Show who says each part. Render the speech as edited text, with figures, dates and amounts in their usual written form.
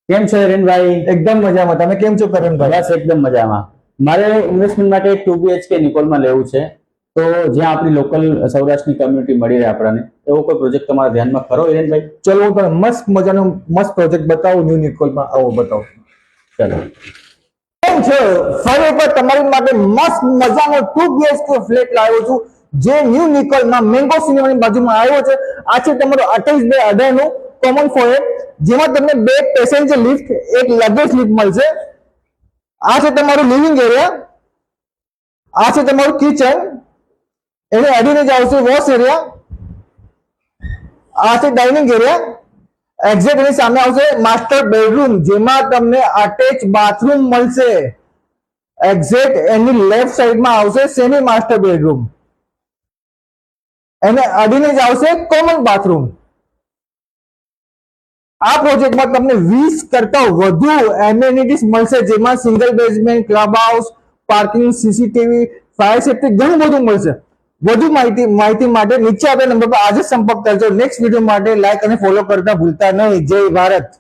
Speaker 1: કેમ છો હિરેનભાઈ?
Speaker 2: એકદમ મજામાં. તમે કેમ છો કરણભાઈ?
Speaker 1: બસ એકદમ મજામાં. મારે ઇન્વેસ્ટમેન્ટ માટે 2 BHK નિકોલમાં લેવું છે, તો જ્યાં આપણી લોકલ સૌરાષ્ટ્રની કમ્યુનિટી મળી રહે આપણને, એવો કોઈ પ્રોજેક્ટ તમારા ધ્યાનમાં ખરો હિરેનભાઈ?
Speaker 2: ચલો હું તમને મસ્ત મજાનો મસ્ત પ્રોજેક્ટ બતાવું ન્યુ નિકોલમાં. આવો બતાવો.
Speaker 1: ચલો.
Speaker 2: કેમ છે? ફરી એકવાર તમારી માટે મસ્ત મજાનો 2 BHK ફ્લેટ લાવ્યો છું, જે ન્યુ નિકોલમાં મેંગો સિનેમાની બાજુમાં આવ્યો છે. આ છે તમારો 28/18 નું કોમન ફોયર, જેમાં તમને 2 પેસેન્જર લિફ્ટ, એક લગેજ લિફ્ટ મળશે. આ છે તમારું લિવિંગ એરિયા, આ છે તમારું કિચન, એને અડીને જ આવશે વોશ એરિયા, આ છે ડાઇનિંગ એરિયા. એક્ઝેક્ટ એની સામે આવશે માસ્ટર બેડરૂમ, જેમાં તમને અટેચ બાથરૂમ મળશે. એક્ઝેક્ટ એની લેફ્ટ સાઈડમાં આવશે સેમી માસ્ટર બેડરૂમ, એને અડીને જ આવશે કોમન બાથરૂમ. આ પ્રોજેક્ટમાં તમને 20 કરતા વધુ એમેનિટીઝ મળશે, જેમાં single basement, club house, parking, CCTV, fire safety, ઘણું બધું મળશે. વધુ માહિતી માટે નીચે આપેલા નંબર પર આજે સંપર્ક કરજો. નેક્સ્ટ વિડીયો માટે લાઈક અને ફોલો કરતા ભૂલતા નહીં. જય ભારત.